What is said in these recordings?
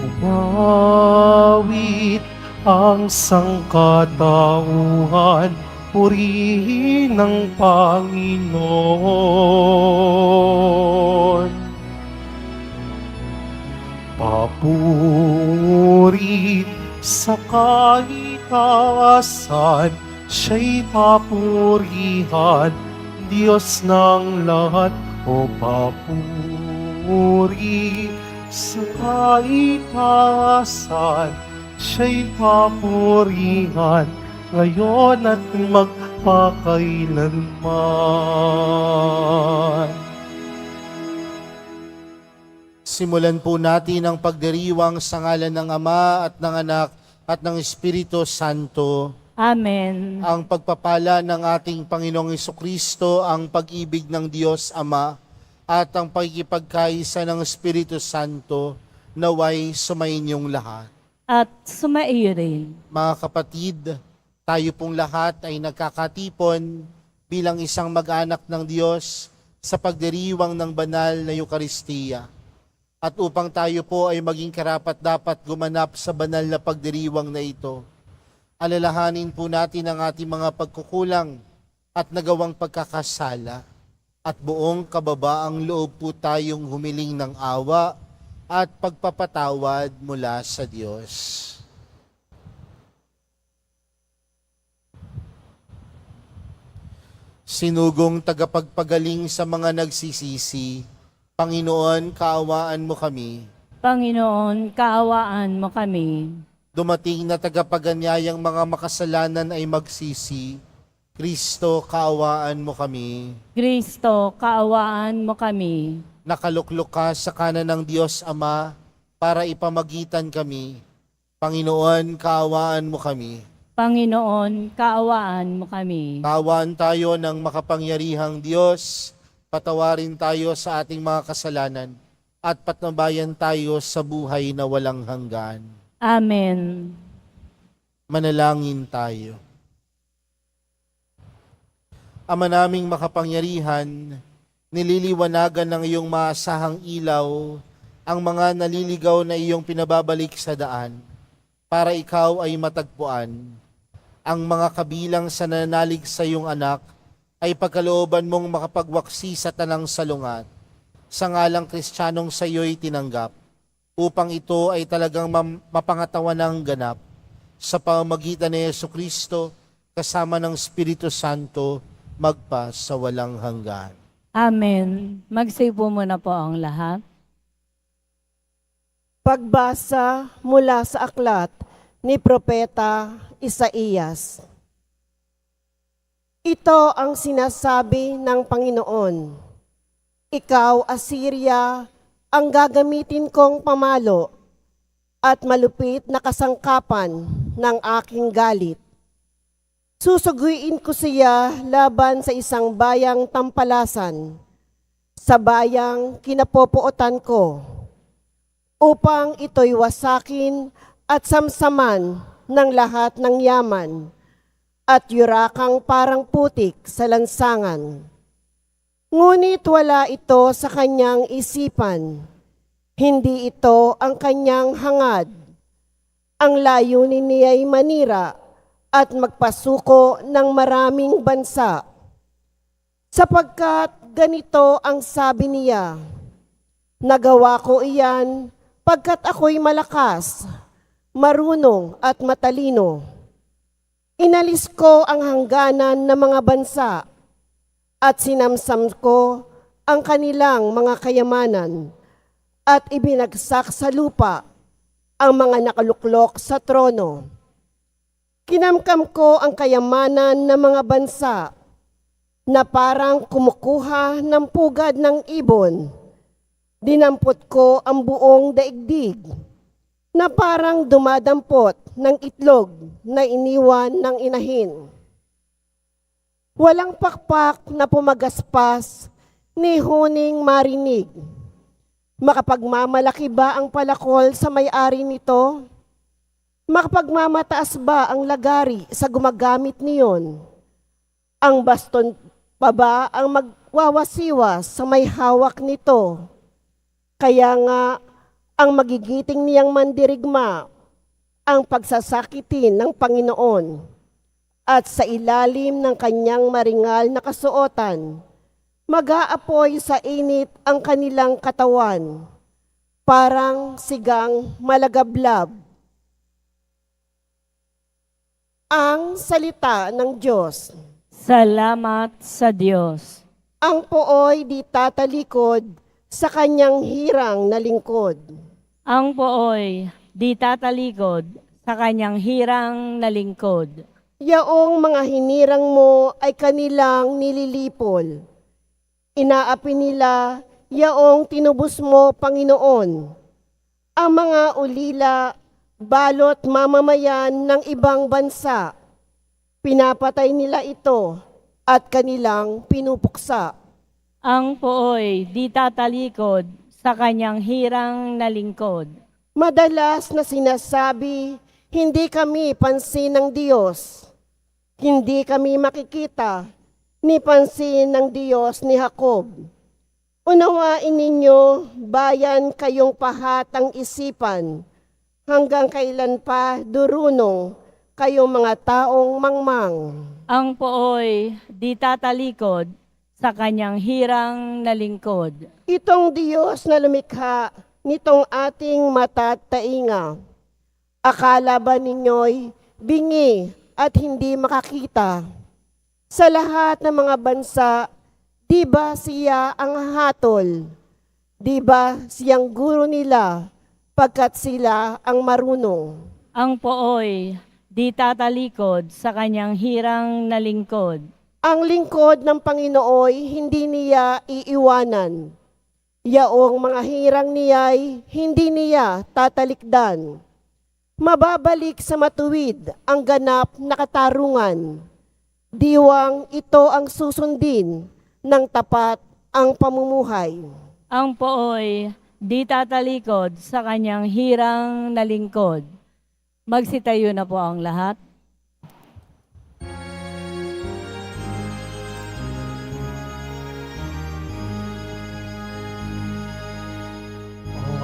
Umawit ang sangkatauhan, purihin ng Panginoon. Papuri sa kaitaasan, siya'y papurihan, Diyos ng lahat. O papuri sa kaitaasan, siya'y papurihan, ngayon at magpakailanman. Simulan po natin ang pagdiriwang sa ngalan ng Ama at ng Anak at ng Espiritu Santo. Amen. Ang pagpapala ng ating Panginoong Hesukristo, ang pag-ibig ng Diyos Ama, at ang pagkikipagkaisa ng Espiritu Santo, naway sumainyong lahat. At sumaiyo rin. Mga kapatid, tayo pong lahat ay nagkakatipon bilang isang mag-anak ng Diyos sa pagdiriwang ng banal na Eukaristiya. At upang tayo po ay maging karapat-dapat gumanap sa banal na pagdiriwang na ito, alalahanin po natin ang ating mga pagkukulang at nagawang pagkakasala, at buong kababaang loob po tayong humiling ng awa at pagpapatawad mula sa Diyos. Sinugong tagapagpagaling sa mga nagsisisi, Panginoon, kaawaan mo kami. Panginoon, kaawaan mo kami. Dumating na tagapaganyayang mga makasalanan ay magsisi, Kristo, kaawaan mo kami. Kristo, kaawaan mo kami. Nakaluklok ka sa kanan ng Diyos Ama para ipamagitan kami. Panginoon, kaawaan mo kami. Panginoon, kaawaan mo kami. Kaawaan tayo ng makapangyarihang Diyos, patawarin tayo sa ating mga kasalanan, at patnubayan tayo sa buhay na walang hanggan. Amen. Manalangin tayo. Ama naming makapangyarihan, nililiwanagan ng iyong maasahang ilaw ang mga naliligaw na iyong pinababalik sa daan, para ikaw ay matagpuan. Ang mga kabilang sa nananalig sa iyong anak ay pagkalooban mong makapagwaksi sa tanang salungat, sa ngalang Kristiyanong sa iyo'y tinanggap, upang ito ay talagang mapangatawan ng ganap, sa pamamagitan ni Jesucristo, kasama ng Espiritu Santo, magpa sa walang hanggan. Amen. Magsipo muna po ang lahat. Pagbasa mula sa aklat ni Propeta Isaías. Ito ang sinasabi ng Panginoon. Ikaw, Assyria, ang gagamitin kong pamalo at malupit na kasangkapan ng aking galit. Susuguin ko siya laban sa isang bayang tampalasan, sa bayang kinapopuotan ko, upang ito'y wasakin at samsaman ng lahat ng yaman, at yurakang parang putik sa lansangan. Ngunit wala ito sa kanyang isipan, hindi ito ang kanyang hangad. Ang layunin niya'y manira at magpasuko ng maraming bansa. Sapagkat ganito ang sabi niya, nagawa ko iyan pagkat ako'y malakas, marunong at matalino. Inalis ko ang hangganan ng mga bansa at sinamsam ko ang kanilang mga kayamanan at ibinagsak sa lupa ang mga nakaluklok sa trono. Kinamkam ko ang kayamanan ng mga bansa na parang kumukuha ng pugad ng ibon. Dinampot ko ang buong daigdig na parang dumadampot ng itlog na iniwan ng inahin. Walang pakpak na pumagaspas ni huning marinig. Makapagmamalaki ba ang palakol sa may-ari nito? Makapagmamataas ba ang lagari sa gumagamit niyon? Ang baston pa ba ang magwawasiwas sa may hawak nito? Kaya nga, ang magigiting niyang mandirigma, ang pagsasakitin ng Panginoon, at sa ilalim ng kanyang maringal na kasuotan, mag-aapoy sa init ang kanilang katawan, parang sigang malagablab. Ang salita ng Diyos. Salamat sa Diyos. Ang pooy di tatalikod sa kanyang hirang na lingkod. Ang pooy di tatalikod sa kanyang hirang na lingkod. Yaong mga hinirang mo ay kanilang nililipol. Inaapi nila yaong tinubos mo, Panginoon. Ang mga ulila, balot mamamayan ng ibang bansa. Pinapatay nila ito at kanilang pinupuksa. Ang pooy di tatalikod sa kanyang hirang na lingkod. Madalas na sinasabi, hindi kami pansin ng Diyos. Hindi kami makikita ni pansin ng Diyos ni Jacob. Unawain ninyo, bayan kayong pahatang isipan, hanggang kailan pa durunong kayong mga taong mangmang. Ang pooy di tatalikod sa kanyang hirang na lingkod. Itong Diyos na lumikha nitong ating mata at tainga. Akala ba ninyo'y bingi at hindi makakita? Sa lahat ng mga bansa, di ba siya ang hatol? Di ba siyang guro nila pagkat sila ang marunong? Ang pooy di tatalikod sa kanyang hirang na lingkod. Ang lingkod ng Panginooy hindi niya iiwanan. Yaong mga hirang niya'y hindi niya tatalikdan. Mababalik sa matuwid ang ganap na katarungan. Diwang ito ang susundin ng tapat ang pamumuhay. Ang pooy di tatalikod sa kanyang hirang na lingkod. Magsitayo na po ang lahat.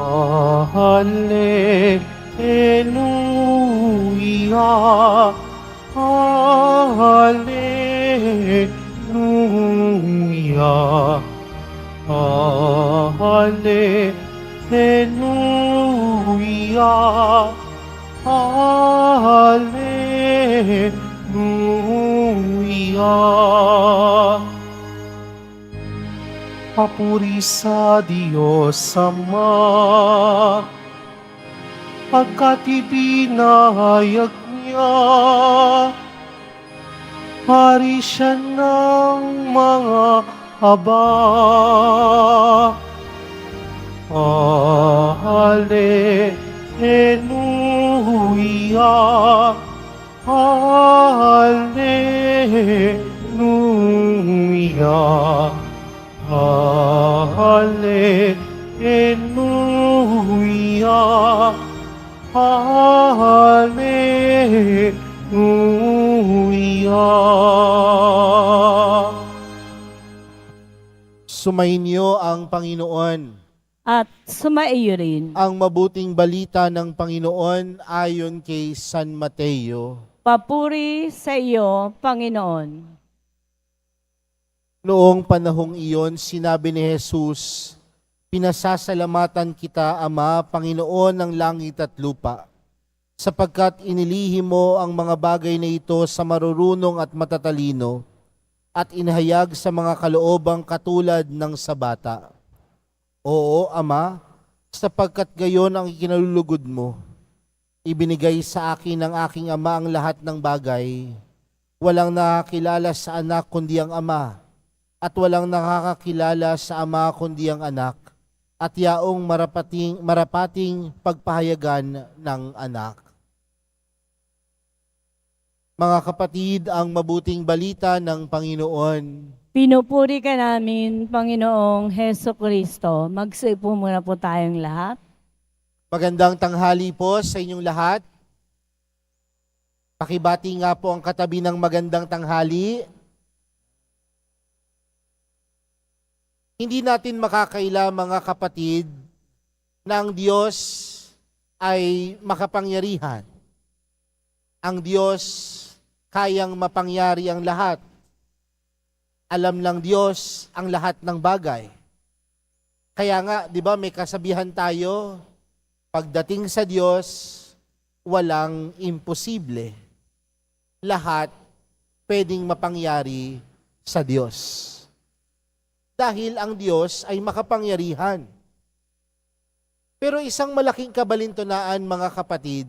Hallelujah, Hallelujah, Hallelujah, Hallelujah. Papuri sa Diyos Ama, pagkat ipinahayag niya, hari siya ng mga aba. Hallelujah, Hallelujah, Hallelujah, Hallelujah. Sumainyo ang Panginoon. At sumaiyo rin. Ang mabuting balita ng Panginoon ayon kay San Mateo. Papuri sa iyo, Panginoon. Noong panahong iyon, sinabi ni Jesus, "Pinasasalamatan kita, Ama, Panginoon ng langit at lupa, sapagkat inilihim mo ang mga bagay na ito sa marurunong at matatalino, at inahayag sa mga kaloobang katulad ng sa bata. Oo, Ama, sapagkat gayon ang ikinalulugod mo. Ibinigay sa akin ng aking Ama ang lahat ng bagay. Walang nakakilala sa anak kundi ang Ama, at walang nakakakilala sa Ama kundi ang anak, at yaong marapating pagpahayagan ng anak." Mga kapatid, ang mabuting balita ng Panginoon. Pinupuri ka namin, Panginoong Heso Kristo. Magsipo muna po tayong lahat. Magandang tanghali po sa inyong lahat. Pakibati nga po ang katabi ng magandang tanghali. Hindi natin makakaila, mga kapatid, na ang Diyos ay makapangyarihan. Ang Diyos kayang mapangyari ang lahat. Alam ng Diyos ang lahat ng bagay. Kaya nga, di ba, may kasabihan tayo, pagdating sa Diyos, walang imposible. Lahat pwedeng mapangyari sa Diyos. Dahil ang Diyos ay makapangyarihan. Pero isang malaking kabalintunaan, mga kapatid,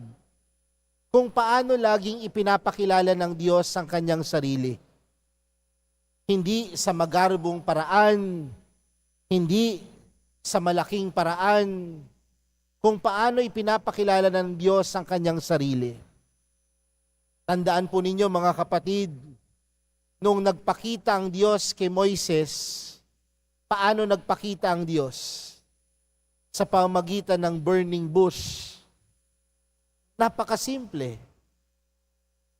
kung paano laging ipinapakilala ng Diyos ang kanyang sarili. Hindi sa magarbong paraan, hindi sa malaking paraan, kung paano ipinapakilala ng Diyos ang kanyang sarili. Tandaan po ninyo, mga kapatid, nung nagpakita ang Diyos kay Moises, paano nagpakita ang Diyos? Sa pamamagitan ng burning bush. Napakasimple.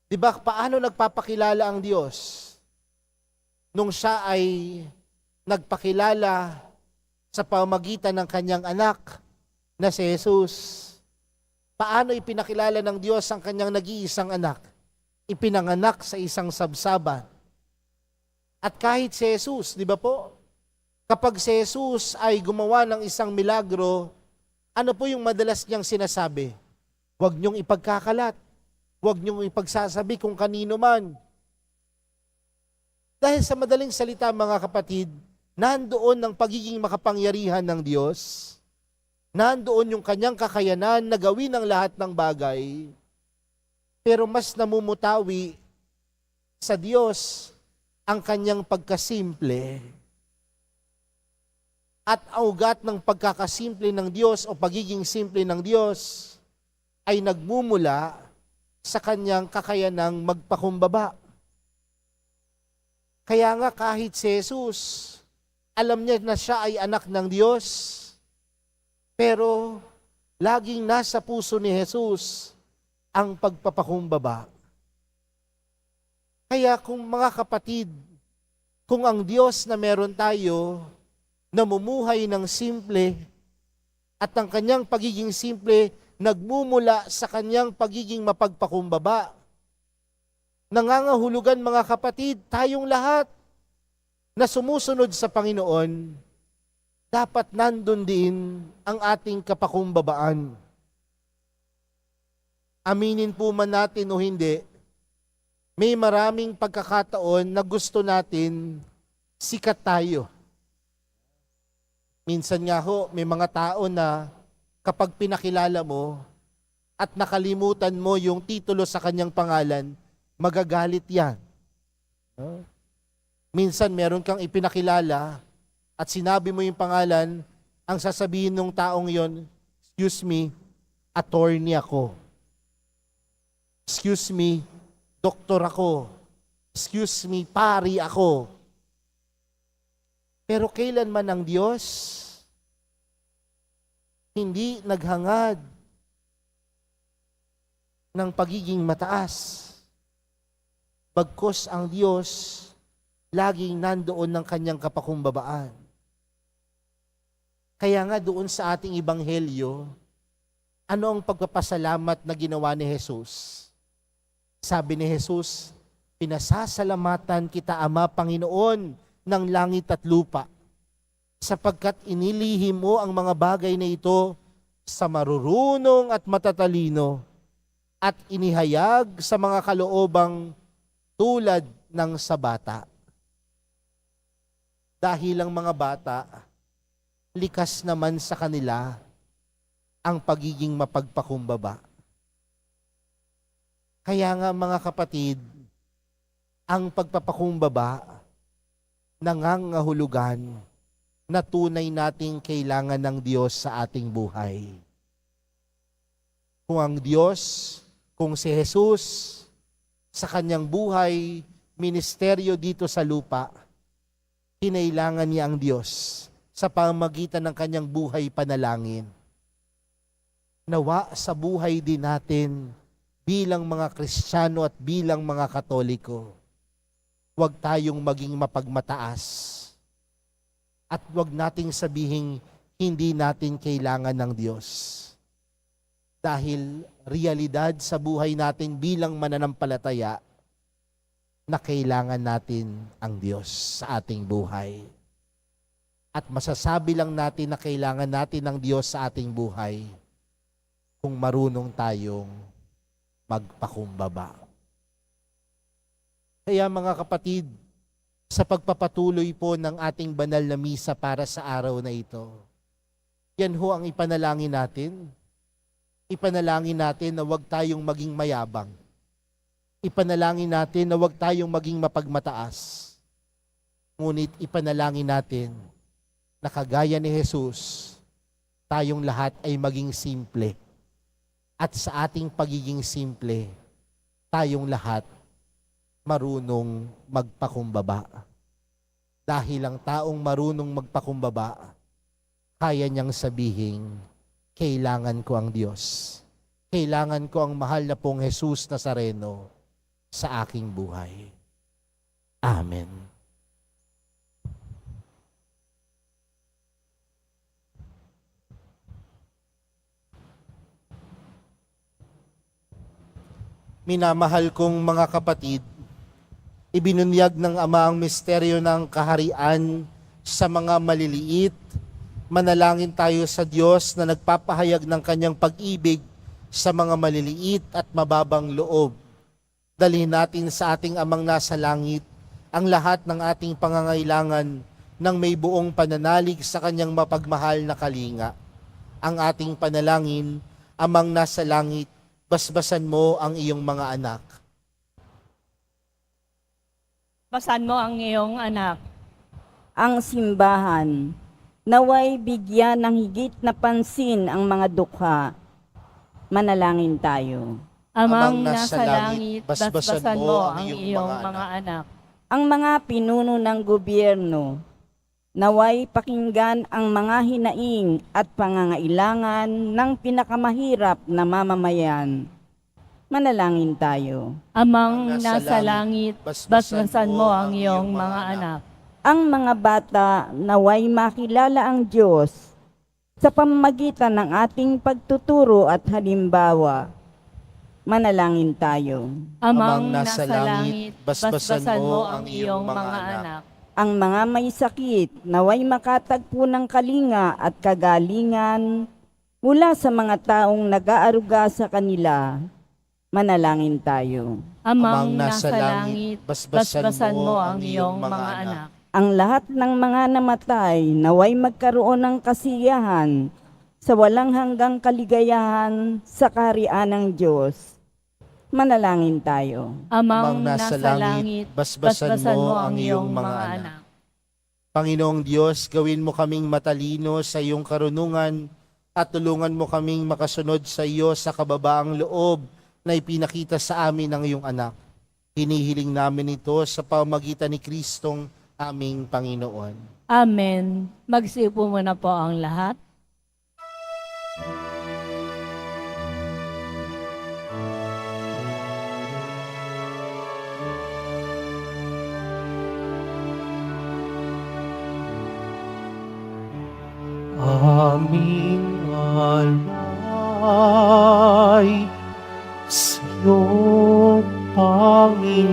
Di ba, paano nagpapakilala ang Diyos? Nung siya ay nagpakilala sa pamamagitan ng kanyang anak na si Jesus. Paano ipinakilala ng Diyos ang kanyang nag-iisang anak? Ipinanganak sa isang sabsaban. At kahit si Jesus, di ba po? Kapag si Jesus ay gumawa ng isang milagro, ano po yung madalas niyang sinasabi? Huwag niyong ipagkakalat. Huwag niyong ipagsasabi kung kanino man. Dahil sa madaling salita, mga kapatid, nandoon ang pagiging makapangyarihan ng Diyos, nandoon yung kanyang kakayanan na gawin ang lahat ng bagay, pero mas namumutawi sa Diyos ang kanyang pagkasimple. At ang ugat ng pagkakasimple ng Diyos o pagiging simple ng Diyos ay nagmumula sa kanyang kakayanang magpakumbaba. Kaya nga kahit si Jesus, alam niya na siya ay anak ng Diyos, pero laging nasa puso ni Jesus ang pagpapakumbaba. Kaya kung mga kapatid, kung ang Diyos na meron tayo, namumuhay ng simple, at ang kanyang pagiging simple nagmumula sa kanyang pagiging mapagpakumbaba, nangangahulugan, mga kapatid, tayong lahat na sumusunod sa Panginoon, dapat nandun din ang ating kapakumbabaan. Aminin po man natin o hindi, may maraming pagkakataon na gusto natin sikat tayo. Minsan nga ho, may mga tao na kapag pinakilala mo at nakalimutan mo yung titulo sa kanyang pangalan, magagalit yan. Minsan meron kang ipinakilala at sinabi mo yung pangalan, ang sasabihin ng taong yon, excuse me, attorney ako. Excuse me, doktor ako. Excuse me, pari ako. Pero kailanman ang Diyos hindi naghangad ng pagiging mataas. Bagkus ang Diyos laging nandoon ng kanyang kapakumbabaan. Kaya nga doon sa ating ebanghelyo, ano ang pagpapasalamat na ginawa ni Jesus? Sabi ni Jesus, pinasasalamatan kita, Ama, Panginoon ng langit at lupa, sapagkat inilihim mo ang mga bagay na ito sa marurunong at matatalino at inihayag sa mga kaloobang tulad ng sa bata. Dahil ang mga bata, likas naman sa kanila ang pagiging mapagpakumbaba. Kaya nga, mga kapatid, ang pagpapakumbaba nangangahulugan na tunay nating kailangan ng Diyos sa ating buhay. Kung ang Diyos, kung si Jesus, sa kanyang buhay, ministeryo dito sa lupa, kinailangan niya ang Diyos sa pamamagitan ng kanyang buhay panalangin. Nawa sa buhay din natin bilang mga Kristiyano at bilang mga Katoliko, huwag tayong maging mapagmataas. At huwag nating sabihing hindi natin kailangan ng Diyos. Dahil realidad sa buhay natin bilang mananampalataya na kailangan natin ang Diyos sa ating buhay. At masasabi lang natin na kailangan natin ng Diyos sa ating buhay kung marunong tayong magpakumbaba. Kaya mga kapatid, sa pagpapatuloy po ng ating banal na misa para sa araw na ito, yan ho ang ipanalangin natin. Ipanalangin natin na huwag tayong maging mayabang. Ipanalangin natin na huwag tayong maging mapagmataas. Ngunit ipanalangin natin na kagaya ni Jesus, tayong lahat ay maging simple. At sa ating pagiging simple, tayong lahat marunong magpakumbaba. Dahil ang taong marunong magpakumbaba, kaya niyang sabihin, kailangan ko ang Diyos. Kailangan ko ang mahal na pong Jesus Nazareno sa aking buhay. Amen. Minamahal kong mga kapatid, ibinunyag ng Ama ang misteryo ng kaharian sa mga maliliit. Manalangin tayo sa Diyos na nagpapahayag ng kanyang pag-ibig sa mga maliliit at mababang loob. Dalhin natin sa ating Amang nasa langit ang lahat ng ating pangangailangan ng may buong pananalig sa kanyang mapagmahal na kalinga. Ang ating panalangin, Amang nasa langit, basbasan mo ang iyong mga anak. Basan mo ang iyong anak. Ang simbahan, naway bigyan ng higit na pansin ang mga dukha. Manalangin tayo. Amang nasa langit, basbasan mo ang iyong mga anak. Ang mga pinuno ng gobyerno, naway pakinggan ang mga hinaing at pangangailangan ng pinakamahirap na mamamayan. Manalangin tayo. Amang nasa langit, basbasan mo ang iyong mga anak. Ang mga bata naway makilala ang Diyos sa pamamagitan ng ating pagtuturo at halimbawa. Manalangin tayo. Amang nasa langit, basbasan mo ang iyong mga anak. Ang mga may sakit naway makatagpo ng kalinga at kagalingan mula sa mga taong nag-aaruga sa kanila. Manalangin tayo. Amang nasa langit, basbasan mo ang iyong mga anak. Ang lahat ng mga namatay naway magkaroon ng kasiyahan sa walang hanggang kaligayahan sa kaharian ng Diyos. Manalangin tayo. Amang nasa langit, basbasan mo ang iyong mga anak. Panginoong Diyos, gawin mo kaming matalino sa iyong karunungan at tulungan mo kaming makasunod sa iyo sa kababaang loob na ipinakita sa amin ng iyong anak. Hinihiling namin ito sa pamamagitan ni Kristong aming Panginoon. Amen. Magsiupo muna po ang lahat. Aming alay sa'yo, Panginoon.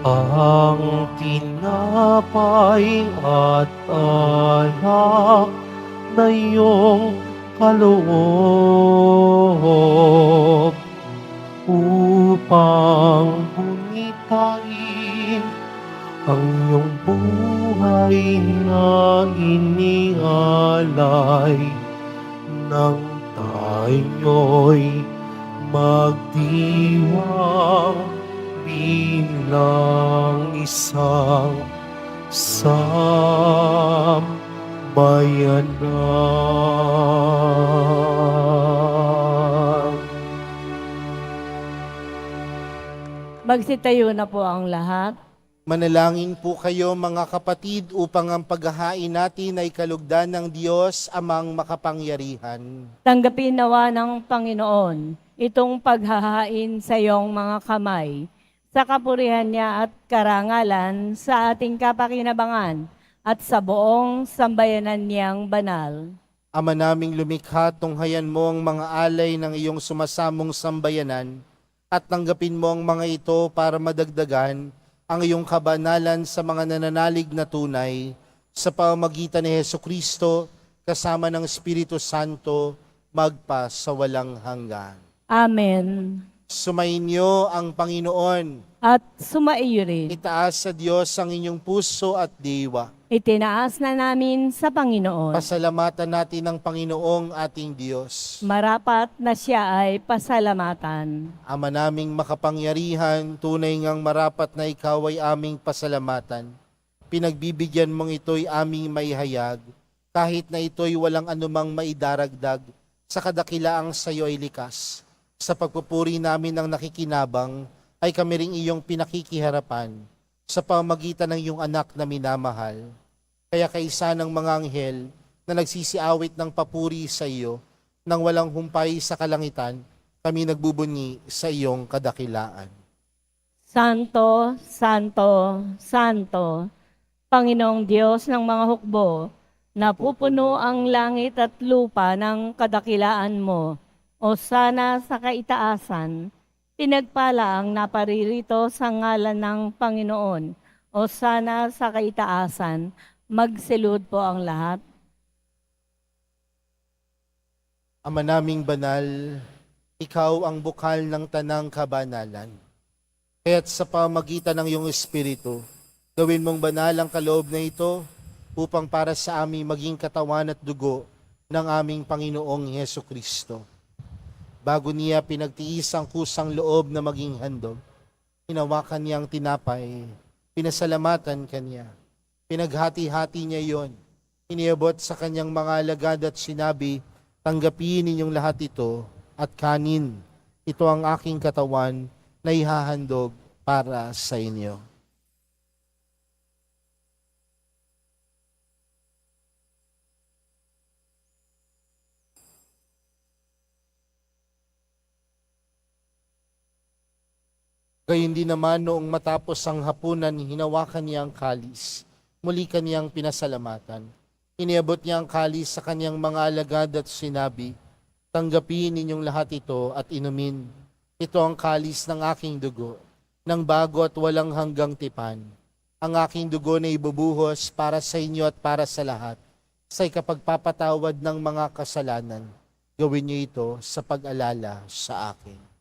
Ang tinapay at alak na iyong kaloob upang bunitain ang iyong buhay na inialay nang tayo'y magdiwang bilang isang sambayanan. Magsitayo na po ang lahat. Manalangin po kayo mga kapatid upang ang paghahain natin ay kalugdan ng Diyos amang makapangyarihan. Tanggapin nawa ng Panginoon itong paghahain sa iyong mga kamay sa kapurihan niya at karangalan sa ating kapakinabangan at sa buong sambayanan niyang banal. Ama naming lumikha, tunghayan mo ang mga alay ng iyong sumasamong sambayanan at tanggapin mo ang mga ito para madagdagan ang iyong kabanalan sa mga nananalig na tunay sa pamamagitan ni Hesukristo kasama ng Espiritu Santo magpa sa walang hanggan. Amen. Sumainyo ang Panginoon. At sumaiyo rin. Itaas sa Diyos ang inyong puso at diwa. Itinaas na namin sa Panginoon. Pasalamatan natin ang Panginoong ating Diyos. Marapat na siya ay pasalamatan. Ama naming makapangyarihan, tunay ngang marapat na ikaw ay aming pasalamatan. Pinagbibigyan mong ito'y aming maihayag, kahit na ito'y walang anumang maidaragdag, sa kadakilaang sa iyo ay likas. Sa pagpupuri namin ng nakikinabang, ay kami ring iyong pinakikiharapan sa pamamagitan ng iyong anak na minamahal. Kaya kaisa ng mga anghel na nagsisiawit ng papuri sa iyo, nang walang humpay sa kalangitan, kami nagbubunyi sa iyong kadakilaan. Santo, Santo, Santo, Panginoong Diyos ng mga hukbo, napupuno ang langit at lupa ng kadakilaan mo. O sana sa kaitaasan, pinagpala ang naparirito sa ngalan ng Panginoon. O sana sa kaitaasan, magsilud po ang lahat. Ama naming banal, ikaw ang bukal ng tanang kabanalan. Kaya't sa pamagitan ng iyong Espiritu, gawin mong banal ang kaloob na ito upang para sa aming maging katawan at dugo ng aming Panginoong Hesukristo. Bago niya pinagtiis ang kusang loob na maging handog, hinawakan niya ang tinapay, pinasalamatan kanya, pinaghati-hati niya yon, iniabot sa kanyang mga alagad at sinabi, tanggapin ninyong lahat ito at kanin. Ito ang aking katawan na ihahandog para sa inyo. Gayun din naman noong matapos ang hapunan, hinawakan niya ang kalis. Muli kaniyang pinasalamatan. Iniabot niya ang kalis sa kanyang mga alagad at sinabi, tanggapin ninyong lahat ito at inumin. Ito ang kalis ng aking dugo, ng bago at walang hanggang tipan. Ang aking dugo na ibubuhos para sa inyo at para sa lahat, sa ikapagpapatawad ng mga kasalanan. Gawin niyo ito sa pag-alala sa akin.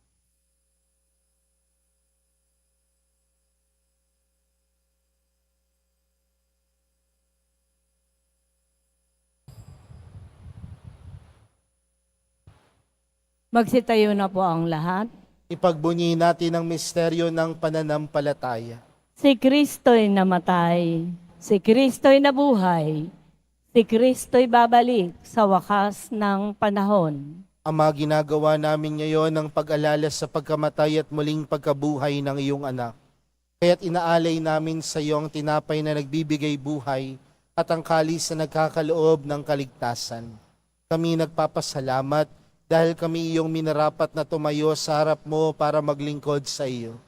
Magsitayo na po ang lahat. Ipagbunyi natin ang misteryo ng pananampalataya. Si Kristo'y namatay, si Kristo'y nabuhay, si Kristo'y babalik sa wakas ng panahon. Ama, ginagawa namin ngayon ang pag-alala sa pagkamatay at muling pagkabuhay ng iyong anak. Kaya't inaalay namin sa iyo ang tinapay na nagbibigay buhay at ang kalis na nagkakaloob ng kaligtasan. Kami nagpapasalamat dahil kami iyong minarapat na tumayo sa harap mo para maglingkod sa iyo.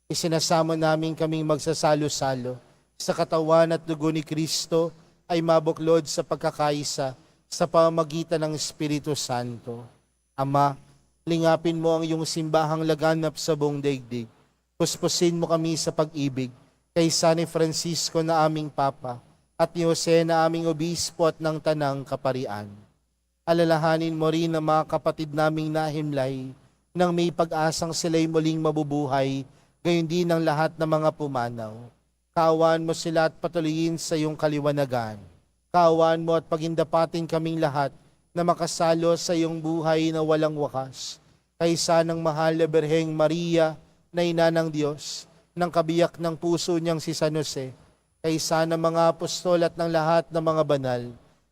Isinasamo namin kaming magsasalo-salo sa katawan at dugo ni Kristo ay mabuklod sa pagkakaisa sa pamamagitan ng Espiritu Santo. Ama, lingapin mo ang iyong simbahang laganap sa buong daigdig. Puspusin mo kami sa pag-ibig kay San Francisco na aming Papa at ni Jose na aming Obispo at ng Tanang Kaparian. Alalahanin mo rin ang mga kapatid naming nahimlay nang may pag-asang sila'y muling mabubuhay, gayon din ang lahat ng mga pumanaw. Kaawaan mo sila at patuloyin sa iyong kaliwanagan. Kaawaan mo at pagindapatin kaming lahat na makasalo sa iyong buhay na walang wakas. Kaysa ng mahal na Birheng Maria na ina ng Diyos, ng kabiyak ng puso niyang si San Jose, kaysa ng mga apostol at ng lahat ng mga banal,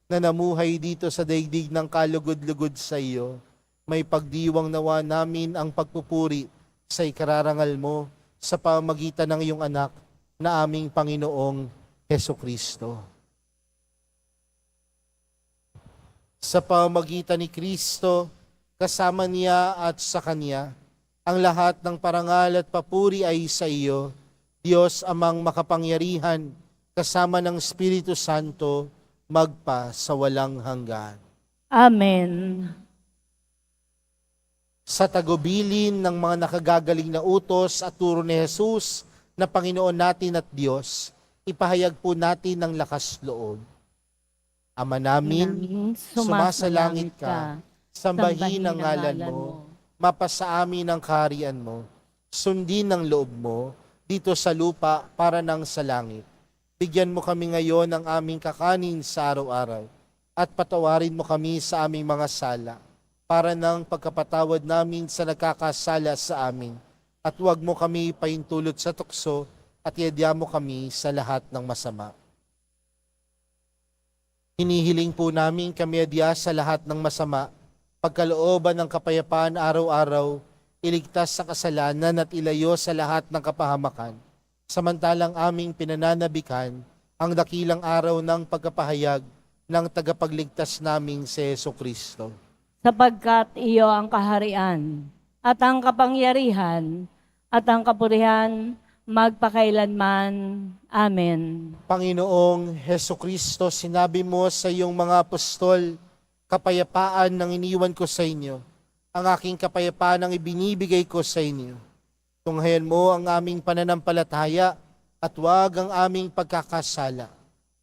na namuhay dito sa daigdig ng kalugod-lugod sa iyo, may pagdiwang nawa namin ang pagpupuri sa ikararangal mo sa pamamagitan ng iyong anak na aming Panginoong Hesukristo. Sa pamamagitan ni Kristo, kasama niya at sa Kanya, Ang lahat ng parangal at papuri ay sa iyo, Diyos amang makapangyarihan, kasama ng Espiritu Santo, magpa sa walang hanggan. Amen. Sa tagubilin ng mga nakagagaling na utos at turo ni Jesus na Panginoon natin at Diyos, ipahayag po natin ng lakas loob. Ama namin, sumasalangit ka, sambahin ang ngalan mo, mapasa amin ang kaharian mo, sundin ang loob mo, dito sa lupa para nang sa langit. Bigyan mo kami ngayon ng aming kakanin sa araw-araw, at patawarin mo kami sa aming mga sala, para ng pagkapatawad namin sa nagkakasala sa amin, at huwag mo kami paintulot sa tukso, at iadya mo kami sa lahat ng masama. Hinihiling po namin kami adya sa lahat ng masama, pagkalooban ng kapayapaan araw-araw, iligtas sa kasalanan at ilayo sa lahat ng kapahamakan, samantalang aming pinananabikan ang dakilang araw ng pagkapahayag ng tagapagligtas naming si Jesucristo. Sapagkat iyo ang kaharian, at ang kapangyarihan, at ang kapurihan, magpakailanman. Amen. Panginoong Jesucristo, sinabi mo sa iyong mga apostol, kapayapaan ang iniwan ko sa inyo, ang aking kapayapaan ang ibinibigay ko sa inyo. Tunghayan mo ang aming pananampalataya at huwag ang aming pagkakasala.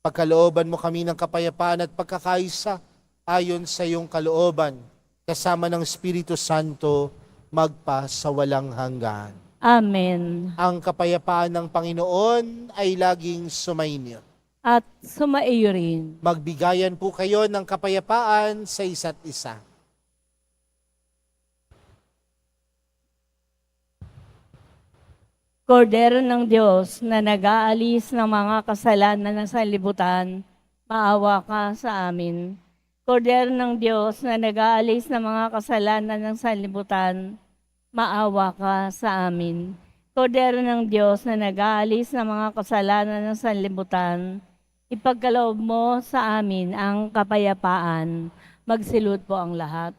Pagkalooban mo kami ng kapayapaan at pagkakaisa ayon sa iyong kalooban, kasama ng Espiritu Santo, magpa sa walang hanggan. Amen. Ang kapayapaan ng Panginoon ay laging sumainyo. At sumaiyo rin. Magbigayan po kayo ng kapayapaan sa isa't isa. Kordero ng Diyos na nag-aalis ng mga kasalanan ng sanlibutan, maawa ka sa amin. Kordero ng Diyos na nag-aalis ng mga kasalanan ng sanlibutan, maawa ka sa amin. Kordero ng Diyos na nag-aalis ng mga kasalanan ng sanlibutan, ipagkaloob mo sa amin ang kapayapaan. Magsilud po ang lahat.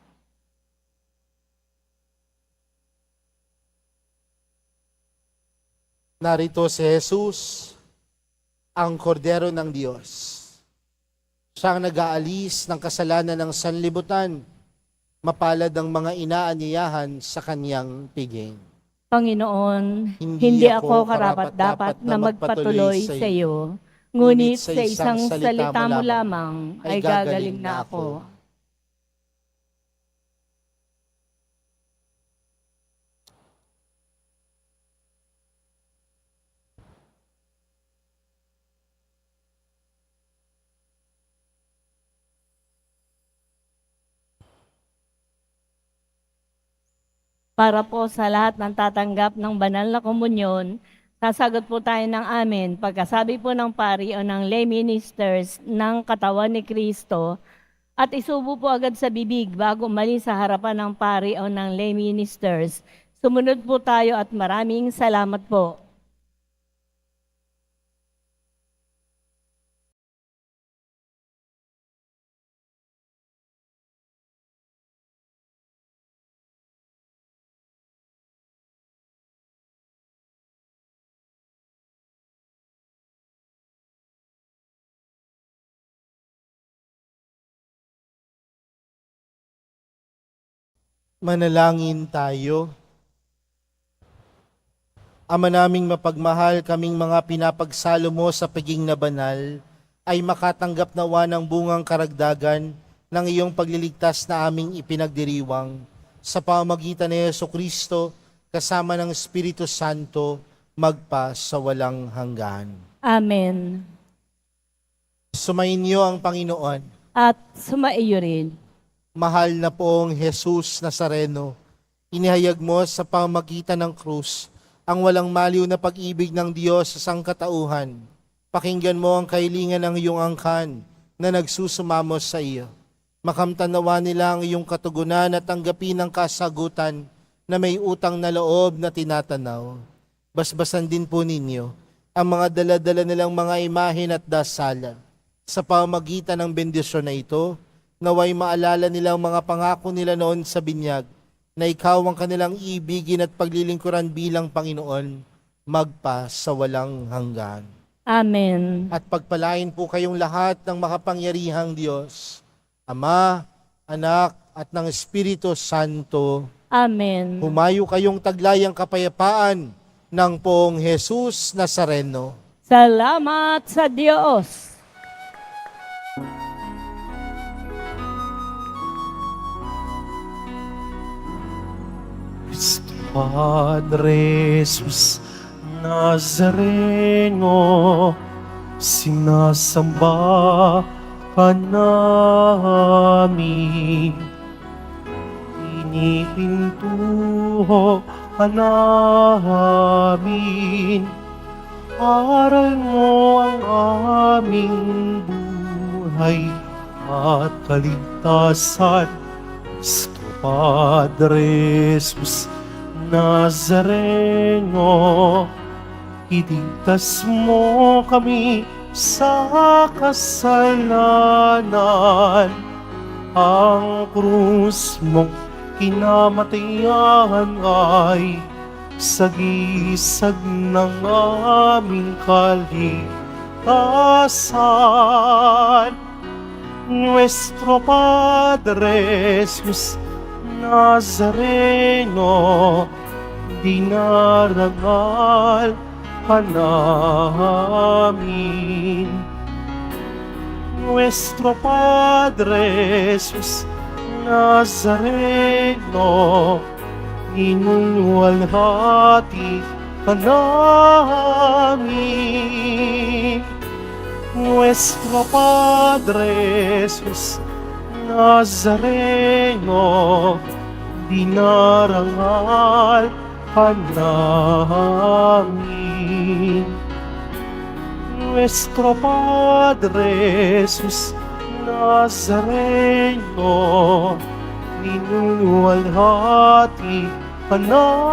Narito si Jesus, ang kordero ng Diyos. Siyang nag-aalis ng kasalanan ng sanlibutan, mapalad ang mga inaanyayahan sa kanyang piging. Panginoon, hindi ako karapat-dapat na magpatuloy sa iyo, ngunit sa isang salita mo lamang ay gagaling na ako. Para po sa lahat ng tatanggap ng banal na komunyon, sasagot po tayo ng amen pagkasabi po ng pari o ng lay ministers ng katawan ni Kristo at isubo po agad sa bibig bago umalis sa harapan ng pari o ng lay ministers. Sumunod po tayo at maraming salamat po. Manalangin tayo. Ama naming mapagmahal, kaming mga pinapagsalo mo sa piging na banal, ay makatanggap nawa ng bungang karagdagan ng iyong pagliligtas na aming ipinagdiriwang sa pamamagitan ni Jesucristo kasama ng Espiritu Santo magpa sa walang hanggan. Amen. Sumainyo ang Panginoon. At sumaiyo rin. Mahal na pong Jesus Nazareno, inihayag mo sa pamamagitan ng krus ang walang maliw na pag-ibig ng Diyos sa sangkatauhan. Pakinggan mo ang kahilingan ng iyong angkan na nagsusumamo sa iyo. Makamtan nawa nila ang iyong katugunan at tanggapin ang kasagutan na may utang na loob na tinatanaw. Basbasan din po ninyo ang mga dala-dala nilang mga imahen at dasalan. Sa pamamagitan ng bendisyon na ito, naway maalala nila ang mga pangako nila noon sa binyag na ikaw ang kanilang ibigin at paglilingkuran bilang Panginoon, magpa sa walang hanggan. Amen. At pagpalain po kayong lahat ng makapangyarihang Diyos, Ama, Anak, at ng Espiritu Santo. Amen. Humayo kayong taglayang kapayapaan ng Poong Jesus Nazareno. Salamat sa Diyos. Cristo Padre Jesus Nazareno, sinasamba ka namin. Pinipintuho ka namin. Aral mo ang aming buhay at kaligtasan. Cristo Padre Jesus Nazareno, iligtas mo kami sa kasalanan. Ang krus mong kinamatayan ay sagisag ng aming kaligtasan. Nuestro Padre Jesus Nazareno, dinarangal ka namin. Nuestro Padre Jesus Nazareno, inuwalhati ka namin. Nuestro Padre Jesus Nazareno, dinarangal ka namin. Nuestro Padre Jesus Nazareno, ninuwalhati ka namin.